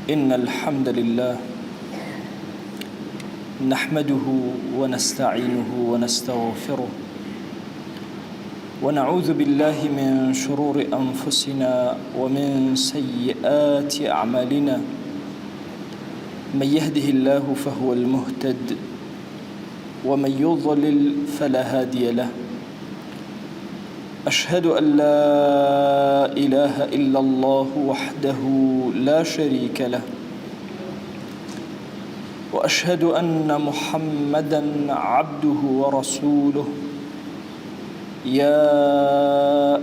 إن الحمد لله نحمده ونستعينه ونستغفره ونعوذ بالله من شرور أنفسنا ومن سيئات أعمالنا من يهده الله فهو المهتد ومن يضلل فلا هادي له أشهد أن لا إله إلا الله وحده لا شريك له وأشهد أن محمدًا عبده ورسوله يا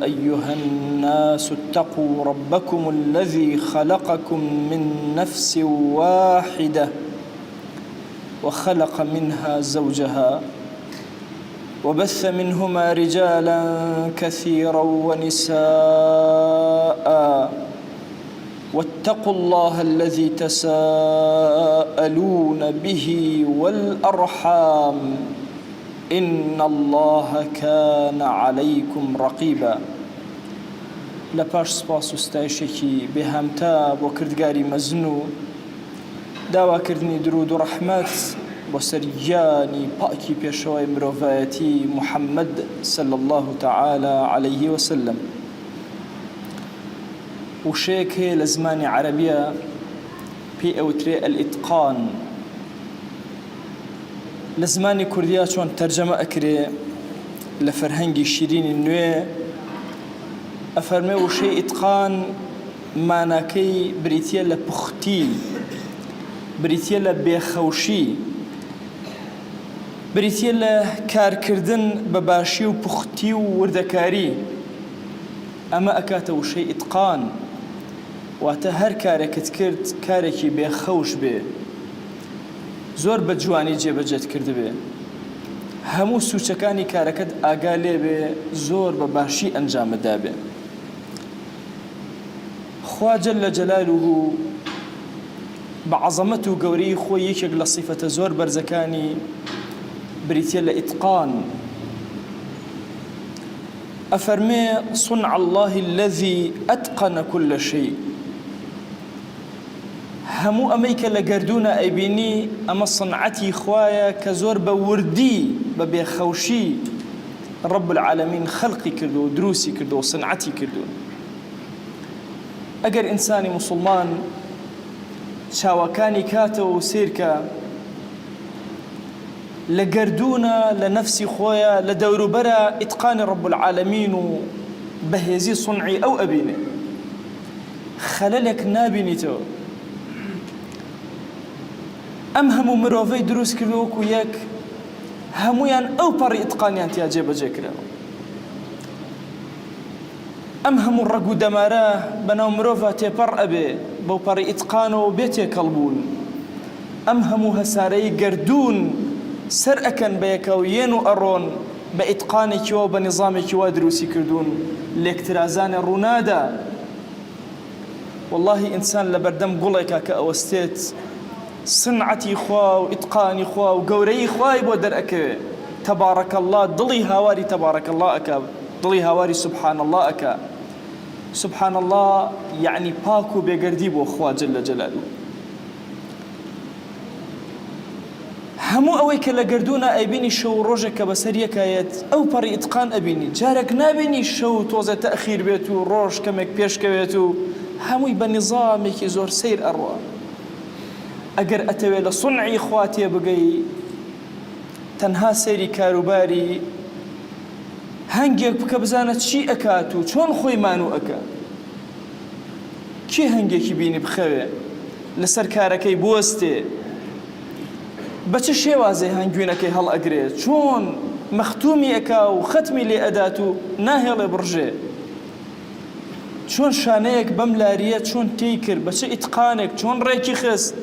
أيها الناس اتقوا ربكم الذي خلقكم من نفس واحدة وخلق منها زوجها وبث منهما رجالا كثيرا ونساء واتقوا الله الذي تساءلون به والأرحام إن الله كان عليكم رقيبا. لپاش سپاس و ستایشێکی بێهامتا بۆ کردگاری مەزن و داواکردنی درود و ڕەحمەت بۆ سەرگیانی پاکی پێشەوەی مرۆڤایەتی محەممەد صلی الله تعالى عليه وسلم. وشەیەک هەیە لە زمانی عەرەبیە پێی ئەوترێ ئەلئیتقان. لە زمانی کوردیە چۆن تەرجەمە ئەکرێ لە فەرهەنگی شیرینی نوێ ئەفەرمێ وشەی ئیتقان ماناکەی بریتیە لە پوختی، بریتیە لە بێخەوشی، بریتیە لە کارکردن بە باشی و پوختی و وردەکاری. ئەمە ئەکاتە وشەی ئیتقان، واتە هەر کارێکت کرد کارێکی بێخەوش بێ، زۆر بە جوانی جێبەجێت کرد بێ، هەموو سوچەکانی کارەکەت ئاگا لێ بێ، زۆر بە باشی ئەنجامەدا بێ. خوا جەلە جەلالوه بە عەزەمەت و گەورەی خۆی یەکێک لە سیفەتە زۆر بەرزەکانی بریتیە لە ئیتقان. ئەفەرمێ صنع الله الذي أتقن كل شيء. هەموو ئەمەی کە لە گەردوونە ئەیبینی ئەمە صنعەتی خوایە کە زۆر بە وردی بە بێخەوشی رب العالمین خەڵقی کردو و دروستی کردو و صنعەتی کردو. ئەگەر ئینسانی موسڵمان چاوەکانی کاتەوە و سیرکە لە گەردوونە لە نەفسی خۆیە لە دەوروبەرە ئیتقانی رب العالمین و بەهێزی صنعی ئەو ئەبینێ، خەلەلێک نابینیتەوە. ئەم هەموو مرۆڤەی دروست کردو وەکو یەک، هەمویان ئەو پەڕی ئیتقانیان تیا جێبەجێ کراوە. ئەم هەموو ڕەگ و دەمارە بەناو مرۆڤە تێپەڕ ئەبێ بەو پەڕی ئیتقانەوە بێ تێکەڵبوون. ئەم هەموو هەسارەی گەردوون سەر ئەکەن بە یەکەویێن و ئەڕۆن بە ئیتقانێکیوە و بە نظامێکی وا دروستی کردوون، لێکترازانە ڕوونادا. واللهی ئینسان لە بەردەم گوڵێکا کە ئەوەستێت صنعەتی خوا و ئیتقانی خوا و گەورەی خوای بۆ دەرئەکەوێ، تەبارەک الله، دڵی هاواری تەبارەک الله ئەکا، دڵی هاواری سبحان الله ئەکا. سبحان الله یعنی پاک و بێگەردی بۆ خوا جەلە جەلالوه. هەموو ئەوەی کە لە گەردوونە ئەیبینی شەو ڕۆژێک کە بەسەر یەکایەت ئەو پەڕی ئیتقان ئەبینی. جارێک نابینی شەو تۆزە تەخیر بێت و ڕۆژ کەمێک پێشکەوێت و هەمووی بە نظامێکی زۆر سیر ئەڕوا. ئەگەر ئەتەوێت لە صنعی خوا تێ بگەی، تەنها سەیری کاروباری هەنگێک بکە بزانە چی ئەکات و چۆن خۆی مانوو ئەکا. کێ هەنگێکی بینی بخەوێ لەسەر کارەکەی بوەستێ، بە چه شێوازێ هەنگوینەکەی هەڵ ئەگرێت، چۆن مەختومی ئەکا و ختمی لێ ئەدات و ناهێڵێ بڕژێ، چۆن شانەیەک بەم لاریە چۆن تێی کرد، بە چه ئیتقانێک چۆن ڕێکی خست.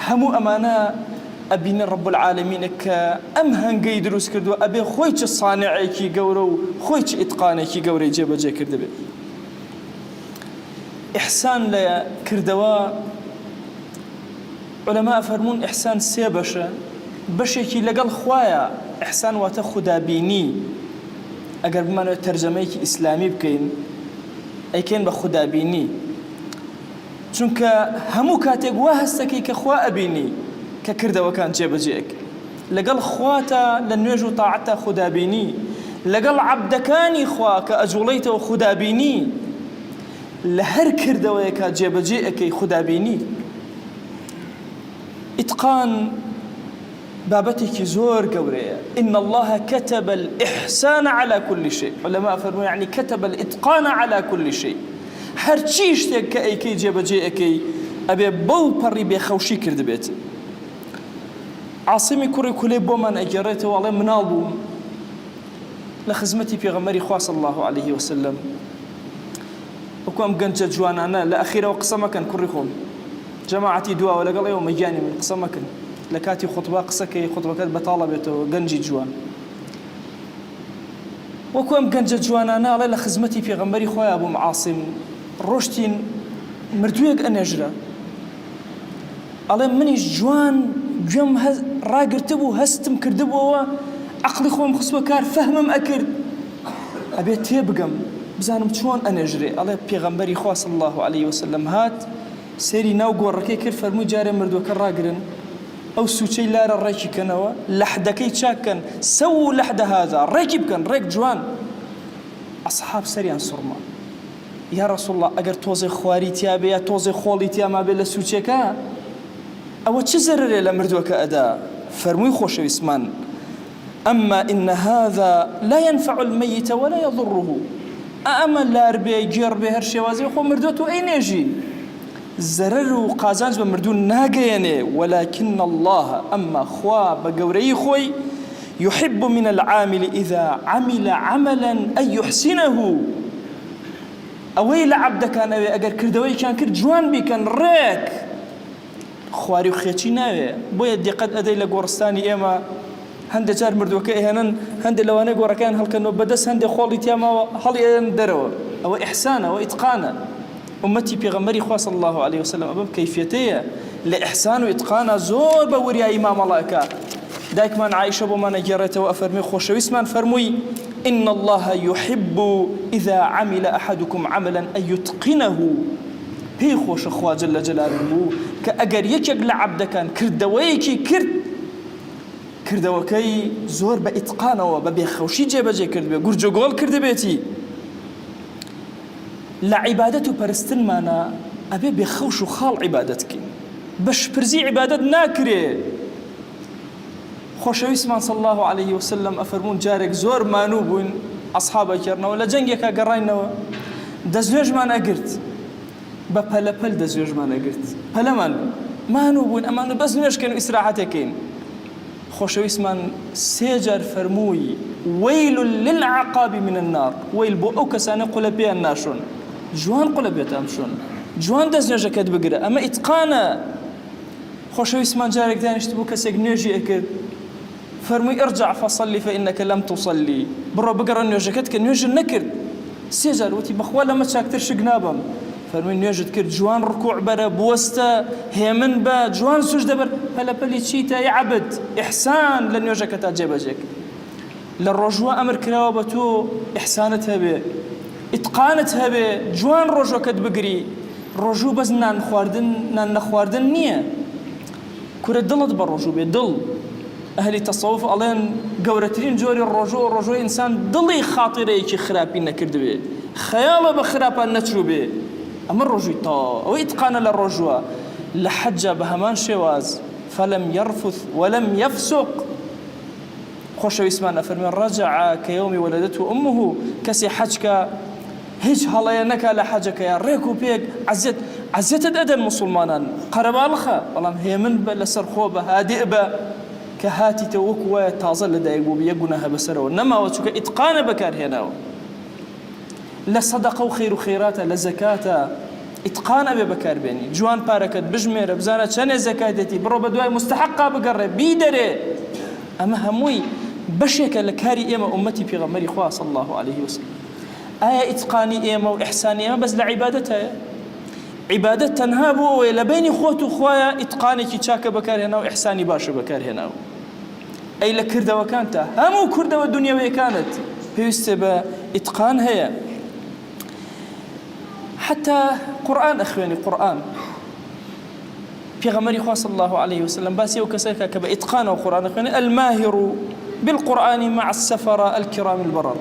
هەموو ئەمانە ئەبینە رب العالمینە کە ئەم هەنگەی دروست کردووە ئەبێ خۆی چه سانعێکی گەورە و خۆی چه ئیتقانێکی گەورەی جێبەجێ کرده بێت. ئیحسان لە کردەوە علەما فەرمون ئیحسان سێ بەشە. بەشێکی لەگەڵ خوایە، ئیحسان واتە خودابینی. ئەگەر بمانەوێت تەرجەمەیەکی ئیسلامی بکەین ئەیکەین بە خودابینی. چونکە هەموو کاتێک وا هەستەکەی کە خوا ئەبینی کە کردەوەکان جێبەجێک لەگەڵ خواتە لە نوێژ و تاعەتە خودابینی لەگەڵ عەبدەکانی خوا کە ئەجوڵەیتەوە خودابینی لە هەر کردەوەیەکە جێبەجێ ئەەکەی خودابینی. ئیتقان بابەتێکی زۆر گەورەیە. إن الله كتب الإحسان على كل شيء. علماء فرموا يعني كتب الإتقان على كل شيء. هەر چی شتێک کە ئەیکەی جێبەجێ ئەەکەی ئەبێ بەو پەڕی بێخەوشی کرد بێت. عاصمی کوڕی کولێ بۆمان ئەگەڕێتەوە ئەڵێ مناڵ بووم لە خزمەتی پێغەمبەری خوا صلی الله عليه وسلم. وەکو ئەم گەنجە جوانانە لە ئەخیرەوە قسە مەکەن کوڕی خۆم، جەماعەتی دواوە لەگەڵ ئێوە مەگیانی من قسە مەکەن، لە کاتی خوتبە قسەکەی خوتبەکەت بەتاڵە بێتەوە گەنجی جوان. وەکو ئەم گەنجە جوانانە ئەڵێ لە خزمەتی پێغەمبەری خۆیان بووم عاصم، ڕۆشتین مردوویەک ئەنێژرا، ئەڵێ منیش جوان گوێم ڕاگرتە بوو هەستم کردبووەوە عەقڵی خۆم خستووە کار فەهمم ئەکرد ئەبێ تێبگەم بزانم چۆن ئەنێژرێ. ئەڵێ پێغەمبەری خوا صلی الله عليه وسلم هات سێری ناو گۆڕەکەی کرد فەرمووی جارێ مردووەکە ڕاگرن ئەو سوچەی لارە ڕێکی کەنەوە لەحدەکەی چاکەن سەو لەحدە هذا ڕێکی بکەن ڕێک جوان. ئەسحاب سەریان سوڕما یا ڕەسوڵ الله ئەگەر تۆزێ خواری تیا بێ یا تۆزێ خۆڵی تیا ما بێ لە سوچەکە ئەوە چ زەررێ لە مردووەکە ئەدا؟ فەرمووی خۆشەویستمان أما إن هذا لا ينفع الميت ولا يضره. أما لار بێ گێڕ بێ هەر شێوازی خۆ مردووە ئەی نێژی زەرەر و قازانج بە مردوو ناگەیەنێ. ولكن الله أما خوا بە گەورەی خۆی يحب من العامل إذا عمل عملا أن يحسنه. ئەوەی لە عەبدەکان ئەوێ ئەگەر کردەوەیکیان کرد جوان بیکەن ڕێک خواری و خێچی ناوێ. بۆیە دیقەت ئەدەی لە گۆڕستانی ئێمە هەندێک جار مردووەکە ئێهێنن هەندێک لەوانەیە گۆڕەکەیان هەڵکەنەوە بەدەست هەندێک خۆڵی تیاماوە هەڵی ئێن دەرەوە. ئەوە ئیحسانە، ئەوە ئیتقانە. ئومەتی پێغەمبەری خوا صلی الله عليه وسلم ئەبەم کەیفیەتەیە لە ئیحسان و ئیتقانە زۆر بە وریایی مامەڵەکە. دایکمان عایشە بۆمانە گێڕێتەوە ئەفەرمێ خۆشەویستمان فەرمووی إن الله يحب إذا عمل أحدكم عملا أن يتقنه. پێی خۆشە خوا جەل جەلاله کە ئەگەر یەکێک لە عەبدەکان کردەوەیەکی کرد کردەوەکەی زۆر بە ئیتقانەوە بە بێخەوشی جێبەجێ کرد بێ گورجۆگۆڵ کردبێتی. لە عیبادەت و پەرستنمانە ئەبێ بێخەوش و خاڵ عیبادەتکەین، بەشپرزی عیبادەت ناکرێ. خۆشەویستمان صلی الله عليه وسلم ئەفەرموون جارێک زۆر مانوو بووین ئەسحابەکردنەوە لە جەنگێکە گەڕاینەوە دەستێژمان ئەگرت بە پەلەپەل دەستێژمان ئەگرت پەلەمان مانوو بووین ئەمان بەس نوێشکەین و ئیسراحەتێکەین. خۆشەویستمان سێ جار فەرمووی وەیل للعقاب من النار. وەیل بۆ ئەو کەسانە قولە پێیان ناشۆن جوان قولە پێتان بشۆن جوان دەستێژەکەت بگرە. ئەمە ئیتقانە. خۆشەویستمان جارێک دانیشت بوو کەسێک نوێژی ئەکرد فەرمووی ارجع فصلي فإنك لم تصلي. بڕۆ بگەڕە نوێژەکەت کە نوێژت نەکرد. سێ جار وتی بەخوا لەمە چاکتر شک نابم. فەرمووی نوێژت کرد جوان ڕکوع بەرە بوەستە هێمن بە جوان سوش دەبەر پەلەپەلی چیتە ی عەبد ئیحسان لە نوێژەکەتا جێبەجێک. لە ڕۆژوە ئەمر کراوە بە تۆ ئیحسانت هەبێ ئیتقانت هەبێ جوان ڕۆژەکەت بگری. ڕۆژوو بەس نان نەخواردن نییە، کورە دڵت بە ڕۆژوو بێ. دڵ ئەهلی تەسەوف ئەڵێن گەورەترین جۆری ڕۆژوە ئینسان دڵی خاتیرەیەکی خراپی نەکردبێ، خەیاڵە بە خراپان نەچوو بێ. ئەمە ڕۆژووی تا ئەوە ئیتقانە لە ڕۆژوە. لە حەجە بە هەمان شێواز فەلەم یەرفث وەلەم یەفسوق. خۆشەویستمان ئەفەرمێ ڕەجەع کەیەومی وەلەدەتهو ئوممه. کەسێ حەجکە هیچ هەڵەیە نەکا لە حەجەکەیە ڕێک و پێک عەزیەتت ئەدەن مسلمانان قەرەباڵخە بەڵام هێمن بە لەسەر خۆ بە هادئ بە کە هاتیتە وەکو وایە تازە لەدایک بوو یەک گوناهە بەسەرەوە نەماوە چونکە ئیتقانە بەکارهێناوە. لە سەدەقە و خەیر و خەیراتە لە زەکاتە ئیتقانە بێ بەکاربێنی. جوان پارەکەت بژمێرە بزانە چەندێ زەکاتێتی بڕۆ بە دوای مستحقا بگەڕێ بیدەرێ. ئەمە هەمووی بەشێکە لە کاری ئێمە ئومەتی پێغەمبەری خوا صلی الله عليه وسلم. ئایا ئیتقانی ئێمە و ئیحسانی ئێمە بەس لە عیبادەت هەیە؟ عیبادەت تەنها بۆ ئەوەیە لە بینی خۆت و خوایە ئیتقانێکی چاکە بەکارهێناو ئیحسانی باشە بەکارهێناو. ئەی لە کردەوەکانتە هەموو کردەوە دنیاویەکانت پێویستە بە ئیتقان هەیە. حتى قرآن أخواني قرآن في غمري خاص الله عليه وسلم باسي وكسيكا كبا إتقان وقرآن أخواني الماهر بالقرآن مع السفر الكرام البرر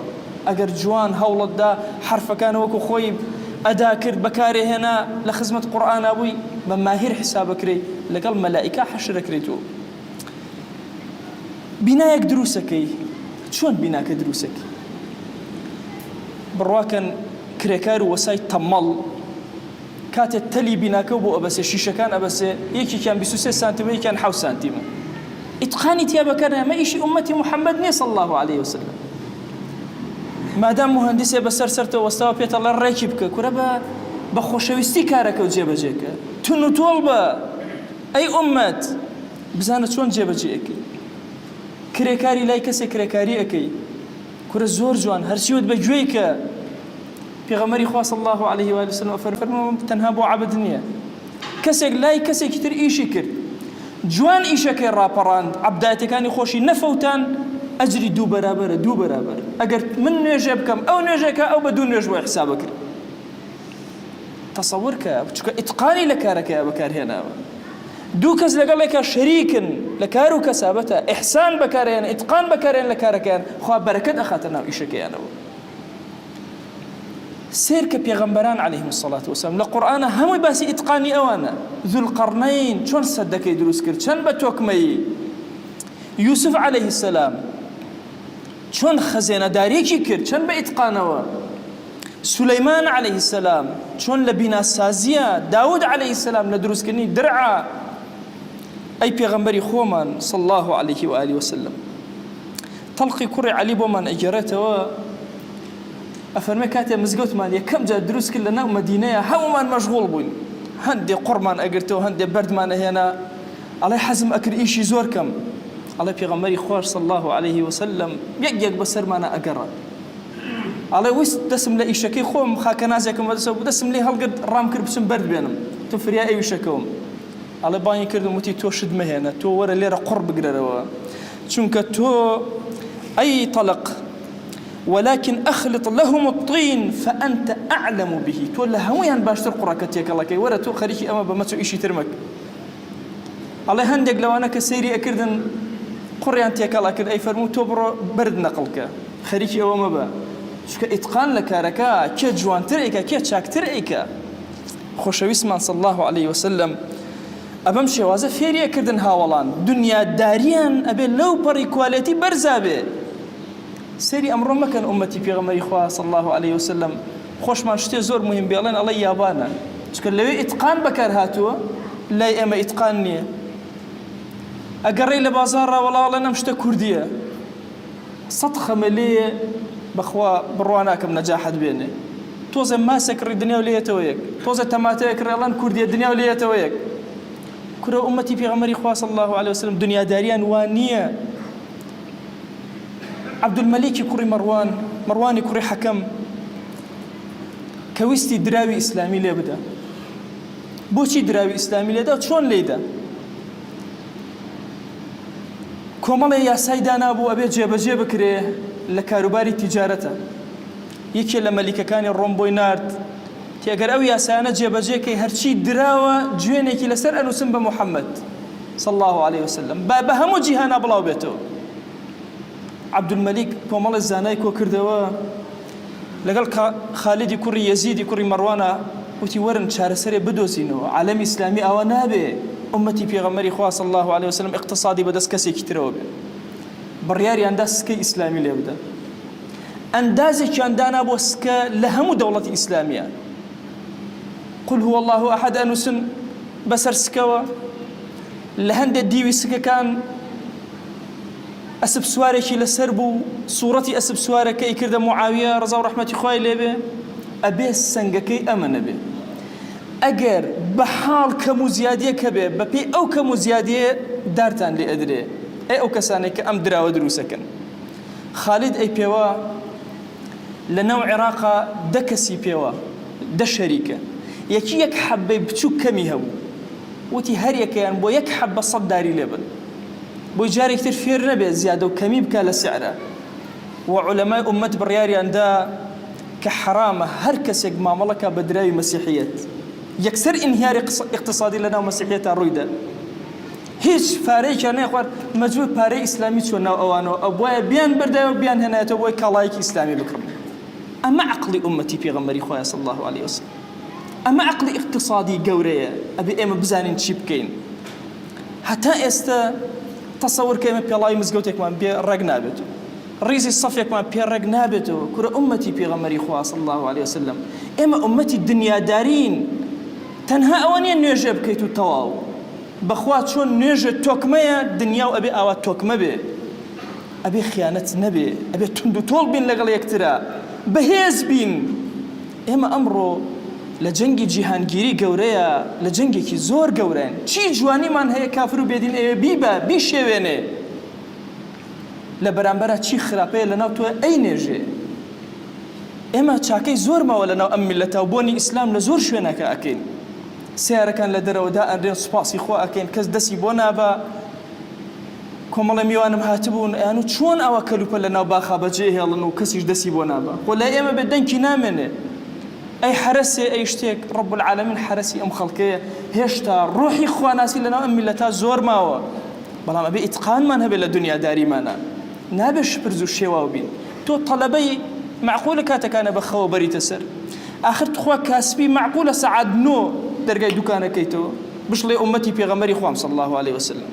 أجر جوان هولد دا حرف كان وكو خويب أدا كرد بكاري هنا لخدمة قرآن أبوي بماهر حسابك ري لقل ملائكة حشر كريتو بنايك دروسكي شلون بناك دروسك برواكن كريكار وساي تمل كاتت تلي بناك وبو أبس الشيشة كان أبس يكي كان بسوسي سنتيم يكي كان حو سنتيم إتقاني تيابا كان ما إيشي أمتي محمد صلى الله عليه وسلم ما دام مهندسة بسر سرته واستوى بيت الله الراكبك كربا بخوشويستي كارك وجيبا جيك تنو طولبا أي أمت بزانة شون جيبا جيك كريكاري لاي كسي كريكاري أكي كرة زور جوان هرسيود بجويك في غمري خواص الله عليه وآله وسلم فرموا تنهبوا عبدنيا كسي لاي كسي كتر إيشي كر جوان إيشا كي رابراند عبداتي كان خوشي نفوتان أجري دو برابر أجر من نيجي بكم أو نيجيك أو بدون نيجي حسابك تصورك إتقاني لكارك يا بكار هنا دو كز لقال لك شريك لكارو كسابته إحسان بكارين إتقان بكارين لكاركين خواب بركة أخاتنا وإيشكي أنا سير كبيغمبران عليهم الصلاة والسلام لقرآن هم باسي إتقاني أوانا ذو القرنين شون صدق يدروس كرت شون بتوكمي يوسف عليه السلام شون خزينة داريكي كرت شون بإتقانه سليمان عليه السلام شون لبنا سازيا داود عليه السلام لدروس كني درعا أي بيغمبري خومان صلى الله عليه وآله وسلم تلقي كري علي بومان أجرته أفرمي كاتي مزقوت مالي كم جاء دروس كلنا مدينة هومان مشغول بوين هندي قرمان أجرته هندي بردمان هنا على حزم أكر إيشي زور كم على بيغمبري خوار صلى الله عليه وسلم يق بسر مانا أجرا على وست دسم لي شكي خوم خاكنازكم ودسم لي هالقد رام كربسم برد بينهم تفريا أي شكوم على باني كردو متي تو شد مهنا تو ورا ليرة قرب قرروا شنك تو أي طلق ولكن أخلط لهم الطين فأنت أعلم به تو لا هويان باشتر قراكتيك الله كي ورا تو خريجي أما بمتو إيشي ترمك على هندق لو أنا كسيري أكردن قريان تيك الله كرد أي فرمو تو برو برد نقلك خريجي أو ما با شك إتقان لك ركا كي جوان تريكا كي تشاك تريكا خوشوي اسمان صلى الله عليه وسلم أبم شوازة فيريا كردن هاولان دنيا داريان أبي لو بري كواليتي برزابي سيري أمر ما كان أمتي في غمري خواه صلى الله عليه وسلم خوش ما شتي زور مهم بيالين الله يابانا شكل لو إتقان بكر هاتوا لا إما إتقانني أقري لبازارة والله نمشت كردية صدخة ملية بخوا برواناكم نجاحت بيني توزا ما سكر الدنيا وليه تويك توزا تماتيك ريالان كردية الدنيا وليه تويك كرة أمتي في غمري خواه صلى الله عليه وسلم دنيا داريان وانية عبد الملك كري مروان كري حكم كويستي دراوي إسلامي ليه بدا بوشي دراوي إسلامي ليه دا شون ليه دا كومالا يا سايدانا أبو أبي جيب كريه لكاروباري تجارته يكي لملكة كان الرومبوينارد تيقر أو ياسانا جيباجيكي هرشي دراوة جوينيكي لسر أنو سنب محمد صلى الله عليه وسلم بهمو جيهانا بلاو بيتو عبد الملك كومال الزانايكو كردوا لقال خالد كوري يزيد كوري مروانة وتي ورن شهر سري بدوزينو عالم إسلامي أو نابي أمتي في غمري خواه صلى الله عليه وسلم اقتصادي بدس كسي كتروا بي برياري أنداز كي إسلامي ليبدا أندازي كان دانا بوسكا لهم دولة إسلامية قل هو الله أحد أنوسن بسر سكوا لهند الديوي سكا كان أسب سواركي لسربو صورتي أسب سواركي كرد معاوية رضا ورحمة خواه ليبي أبي السنجكي أمن بي أجر بحال كمو زيادية كبه ببي أو كمو زيادية دارتان لأدري أي أو كسانك أم درا ودروسكن خالد أي بيوا لنوع عراقة دكسي بيوا ده شريكة يكيك حبي بتشو كمي هو وتي هريك يعني بو يك حب صداري لبن بو جاري كتير فير نبي زيادة وكمي بكا لسعره وعلماء أمة برياري عندها كحرامة هر كسك معاملك بدراوي مسيحية يكسر انهيار اقتصادي لنا مسيحية الرويدة هیچ فارەیەکی نەخوار مەجبور پارەی ئیسلامی چۆناو ئەوانەوە ئەوە بیان بەردایەوە بیان هێنایەتەوە بۆی کاڵایەکی ئیسلامی بکڕن ئەمە عەقڵی ئومەتی پێغەمبەری خۆیان صلی الله عليه وسلم ئەمە عەقڵی اقتصادی گەورەیە ئەبێ ئێمە بزانین چی بکەین هەتا ئێستا تەسەور کە ئێمە پێڵاوی مزگەوتێکمان پێ ڕێک نابێت ڕیزی سەفێکمان پێ ڕێک نابێتەوە کورە ئومەتی پێغەمبەری خوا صلی الله عليه وسلم ئێمە ئومەتی دنیادارین تەنها ئەوە نیە نوێژێ بکەیت و تەواو بەخوا چۆن نوێژە تۆکمەیە دنیا و ئەبێ ئاوا تۆکمە بێ ئەبێ خیانەت نەبێ ئەبێ تند و تۆڵ بین لەگەڵ یەکترا بەهێز بین ئێمە ئەمڕۆ لە جەنگی جیهانگیری گەورەیە لە جەنگێکی زۆر گەورەن چی جوانیمان هەیە کافر و بێدین ئێوە بیبە بیشێوێنێ لە بەرامبەرە چی خراپەیە لەناو تۆ ئەی نێژێ ئێمە چاکەی زۆرمەوە لەناو ئەم میلەتە و بۆنی ئیسلام لە زۆر شوێنەکە ئەکەین سیارەکان لە دەرەوەدا ئەندێن سوپاسی خۆ ئەکەین کەس دەستی بۆ نابە کۆمەڵە میوانم هاتبوون ئەیان و چۆن ئەوە کەلوپە لەناو باخا بەجێ هێڵن و کەسیش دەستی بۆ نابە خۆ لای ئێمە بێ دەنگی نامێنێ ئەی حرەسێ ئەی شتێک ڕەب العالەمین حرەسی ئەم خەڵکەیە هێشتا ڕۆحی خواناسی لەناو ئەم میلەتە زۆر ماوە بەڵام ئەبێ ئیتقانمان هەبێت لە دنیاداریمانە نابێ شپرز و شێواو بین تۆ تەڵەبەی معقولە کاتەکانە بەخەوە بەریتە سەر آخر تخوا کاسبی معقولە سەعات 9 دەرگای دوکانەکەیتەوە بشڵێ ئومەتی پێغەمبەری خوام صلی الله عليه وسلم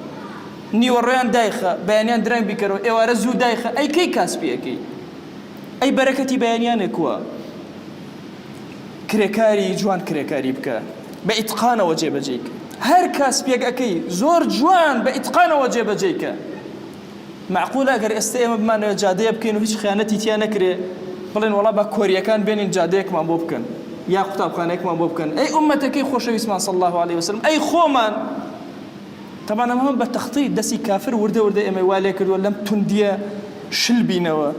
نیوەڕۆیان دایخە بەیانیان درەنگ بیکەرەوە ئێوارە زوو دایخە ئەی کەی کاسبی ئەەکەی ئەی بەرەکەتی بەیانیانێک کووە کرێکاری جوان کرێکاری بکە بە ئیتقانەوە جێبەجێیکە هەر کاسبێک ئەەکەی زۆر جوان بە ئیتقانەوە جێبەجێیکە معقولە ئەگەر ئێستا ئێمە بمانەوە جادەیە بکەین و هیچ خیانەتی تیا نەکرێ بڵێن وەڵا بە کۆریەکان بێنین جادەیەکمان بۆ بکەن یا قوتابخانەیەکمان بۆ بکەن ئەی ئومەتەکەی خۆشەویستمان صلی الله عليه وسلم ئەی خۆمان طبعا ئەمە بە تەختی دەستی کافر وردە وردە ئێمە وا لێ کردووە لەم توندیە شل بینەوە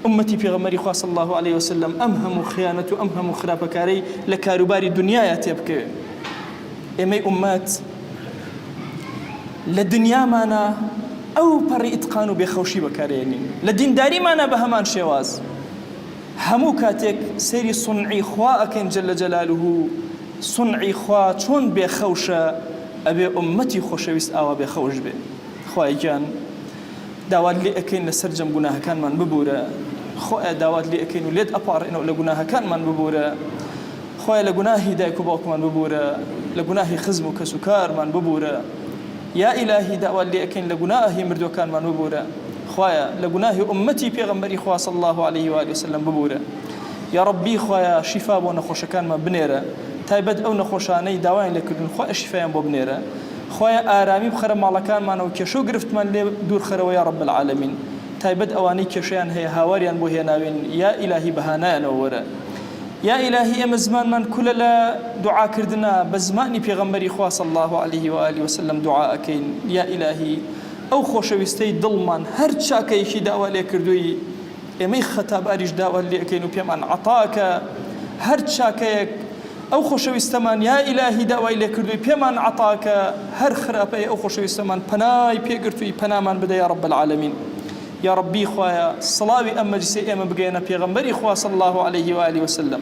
ئومەتی پێغەمبەری خوا صلی الله عليه وسلم ئەم هەموو خیانەت و ئەم هەموو خراپەکارەی لە کاروباری دنیایە تێبکەوێ ئێمەی ئومەت لە دنیامانە ئەو پەڕی ئیتقان و بێخەوشی بەکارێنین لە دینداریمانە بە هەمان شێواز هەموو کاتێک سەیری سونعی خوا ئەکەین جەلە جەلالوه سونعی خوا چۆن بێخەوشە ئەبێ ئومەتی خۆشەویست ئاوا بێخەوش بێ خوای گیان داوات لێ ئەەکەین لەسەر جەم گوناهەکانمان ببورە خۆیان داوات لێ ئەەکەین و لێت ئەپاڕێنەوە لە گوناهەکانمان ببورە خۆیان لە گوناهی دایک و باوکمان ببورە لە گوناهی خزم و کەس و کارمان ببورە یا ئیلاهی داوات لێ ئەەکەین لە گوناهی مردوەکانمان ببورە خوایا لە گوناهی ئومەتی پێغەمبەری خوا صلی الله عليه و آله وسلم ببورە یا ربی خوایا شیفا بۆ نەخۆشەکانمان بنێرە تایبەت ئەو نەخۆشانەی داوایان لێکردن خوا شیفایان بۆ بنێرە خوایا ئارامی بخەرە ماڵەکانمانەوە کێشە و گرفتمان لێ دوور خەرەوە یا رب العالمین تایبەت ئەوانەی کێشەیان هەیە هاواریان بۆ هێناوین یا ئیلاهی بەهانایانەوە وەرە یا ئیلاهی ئێمە زمانمان کولە لە دوعاکردنە بە زمانی پێغەمبەری خوا صلی الله عليه و آله وسلم دوعا ئەکەین یا ئیلاهی ئەو خۆشەویستەی دڵمان هەر چاکەیەکی داوا لێ کردووی ئێمەی خەتاباریش داوا لێ ئەەکەین و پێمان عەتاکە هەر چاکەیەک ئەو خۆشەویستەمان یا ئیلاهی داوای لێ کردووی پێمان عەتاکە هەر خراپەی ئەو خۆشەویستەمان پەنای پێگرتووی پەنامان بدە یا رب العالمین یا ربی خوایا سڵاوی ئەم مەجلیسەی ئێمە بگەێنە پێغەمبەری خوا صلی الله عليه و آله وسلم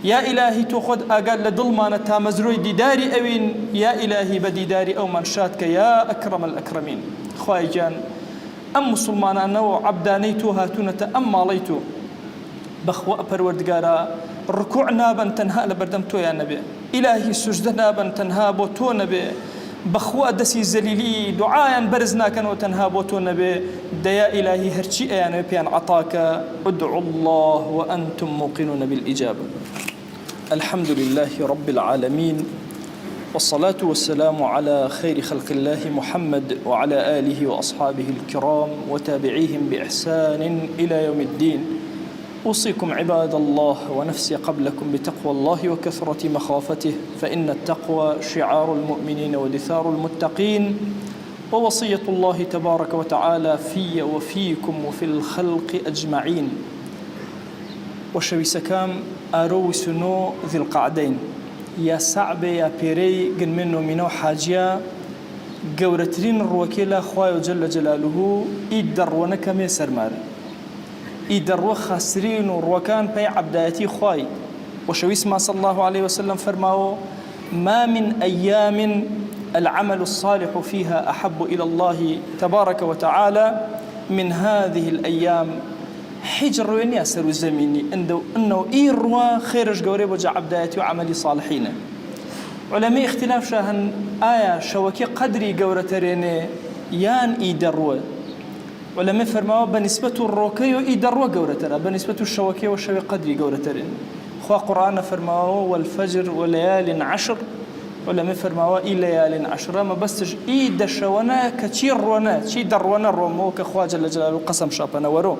یا ئیلاهی تۆ خۆت ئاگات لە دڵمانە تا مەزرۆی دیداری ئەوین یا ئیلاهی بە دیداری ئەومان شادکە یا ئەکرەم الئەکرەمین خوای گیان ئەم موسڵمانانەوە عەبدانەی تۆ هاتوونەتە ئەم ماڵەی تۆ بەخوا پەروەردگارە ڕکوع نابن تەنها لە بەردەم تۆیان نەبێ ئیلاهی سوژدە نابن تەنها بۆ تۆ نەبێ بەخوا دەسی زەلیلی دوعایان بەرز ناکەنەوە تەنها بۆ تۆ نەبێ دەیا ئیلاهی هەرچی ئەیانەوە پێیان عەتاکە ادعوا الله وأنتم موقنون بالإجابة الحمد لله رب العالمين والصلاة والسلام على خير خلق الله محمد وعلى آله وأصحابه الكرام وتابعيهم بإحسان إلى يوم الدين أوصيكم عباد الله ونفسي قبلكم بتقوى الله وكثرة مخافته فإن التقوى شعار المؤمنين ودثار المتقين ووصية الله تبارك وتعالى في وفيكم وفي الخلق أجمعين وشويسكام أرو سنو ذي القعدين يا صعب يا بيري قن منه منو حاجيا قورترين الروكيلة خوايو جل جلاله إدر ونكمي سرمار ئیدەڕوە خاسرین و ڕوەکان پێی عەبدایەتی خوای وشويسما صلى الله عليه وسلم فرماو ما من أيام العمل الصالح فيها أحب إلى الله تبارك وتعالى من هذه الأيام حجر وين ياسر الزميني إنه إيروا خيرج قوري بوجع عبدايتي وعملي صالحين علماء اختلاف شاهن آية شوكي قدري قورة تريني يان إيدروا علماء فرماو بنسبة الروكي إيدروا قورة ترى بنسبة الشوكي والشوي قدري قورة ترين خوا قرآن فرماو والفجر وليال عشر علماء فرماو إي ليال عشر ما بستش إي دشونا كتير رونا شي درونا رومو كخوا جل جلاله قسم شابنا ورو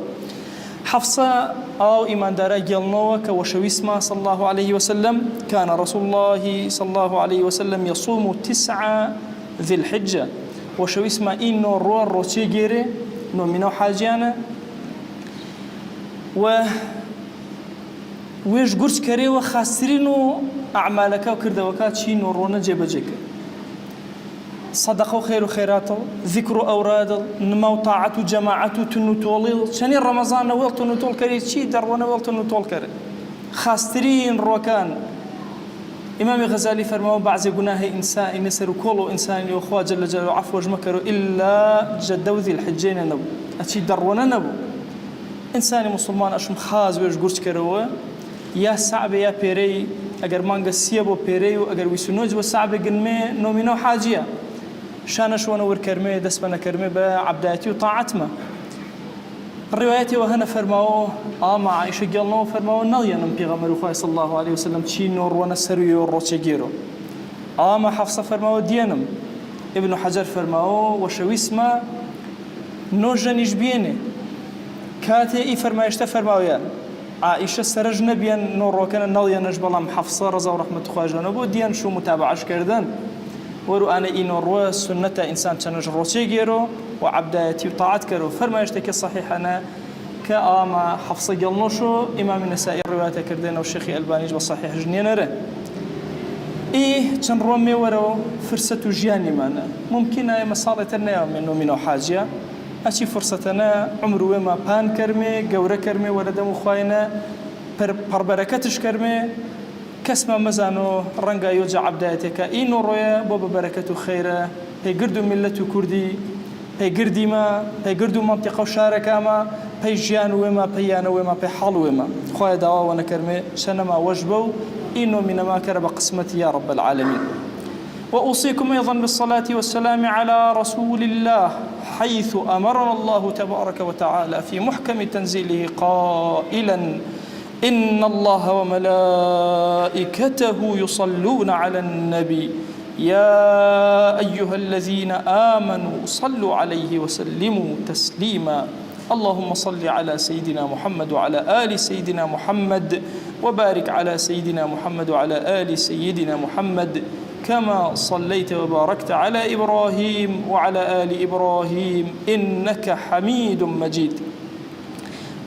حفصة أو إيمان دارا جلنوك وشويسما صلى الله عليه وسلم كان رسول الله صلى الله عليه وسلم يصوم 9 ذي الحجة وشويسما إنه روان روتي جيري نو منو حاجيانا ويش قرش كري وخاسرينو أعمالك وكردوكات شي نورونا جيبجيك صدقوا خير وخيراته ذكر أوراد نمو طاعة جماعة تنطول شني رمضان ويل تنطول كري شي درونا ويل تنطول كري خاسترين روكان إمام غزالي فرموا بعض جناه إنسان يسر كل إنسان يخوا جل جلاله عفو وجمكر إلا جدو ذي الحجين نبو أشي درونا نبو إنسان مسلمان أشم خاز ويش قرش كروه يا صعب يا بيري أجر مانجا سيابو بيري وأجر ويسنوج وصعب جنمي نومينو حاجية شانش ونور كرمي دسمنا كرمي بعبداتي وطاعتما الروايات وهنا فرماوه مع عائشة قالنا فرماوه نليا نبي غمر صلى الله عليه وسلم تشي نور ونسري والروتشيجيرو مع حفصة فرماوه ديانم ابن حجر فرماوه وشويسما نوجنيش بيني كاتي إي فرمايشتا فرماوه يعني عائشة سرج نبيا نور وكان نليا نجبلام حفصة رضا ورحمة خواجه نبو ديان شو متابعش كردن ورو أنا إنور سنة إنسان تنج روتشيجيرو وعبدايتي وطاعت كرو فرما يشتكي صحيح أنا كأما حفصة قلنوشو إمام النسائي الروايات كردين والشيخ الباني بصحيح جنينره إيه تنرمي ورو فرصة جياني معنا ممكن أي مصالتنا منه منو حاجة أشي فرصتنا عمر وما بان كرمي جورة كرمي ولدم خواينا بربركتش كرمي كسمة مزانو رنجا يوجع عبداتك إنه رؤيا بابا بركة خيرة هي قردو ملة كردي هي قردي ما هي قردو منطقة وشاركة ما هي جيان وما بيان وما بحال وما خوايا دوا وانا كرمي شنما وجبو إنه من ما كرب قسمتي يا رب العالمين وأوصيكم أيضا بالصلاة والسلام على رسول الله حيث أمرنا الله تبارك وتعالى في محكم تنزيله قائلا إن الله وملائكته يصلون على النبي يا أيها الذين آمنوا صلوا عليه وسلموا تسليما اللهم صل على سيدنا محمد وعلى آل سيدنا محمد وبارك على سيدنا محمد وعلى آل سيدنا محمد كما صليت وباركت على إبراهيم وعلى آل إبراهيم إنك حميد مجيد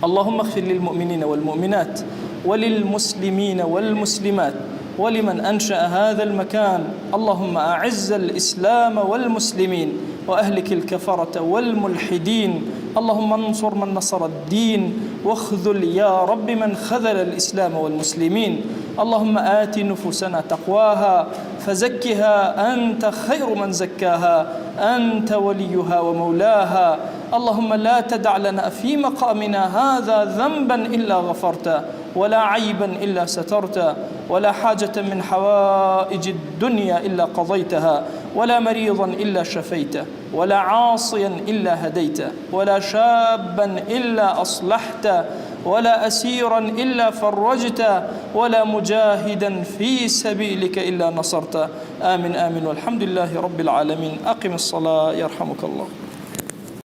اللهم اغفر للمؤمنين والمؤمنات وللمسلمين والمسلمات ولمن أنشأ هذا المكان اللهم أعز الإسلام والمسلمين وأهلك الكفرة والملحدين اللهم انصر من نصر الدين واخذل يا رب من خذل الإسلام والمسلمين اللهم آت نفوسنا تقواها فزكها أنت خير من زكاها أنت وليها ومولاها اللهم لا تدع لنا في مقامنا هذا ذنبا إلا غفرته ولا عيبا إلا سترته ولا حاجة من حوائج الدنيا إلا قضيتها ولا مريضا إلا شفيته ولا عاصيا إلا هديته ولا شابا إلا أصلحته ولا أسيرا إلا فرجته ولا مجاهدا في سبيلك إلا نصرته آمين آمين والحمد لله رب العالمين أقم الصلاة يرحمك الله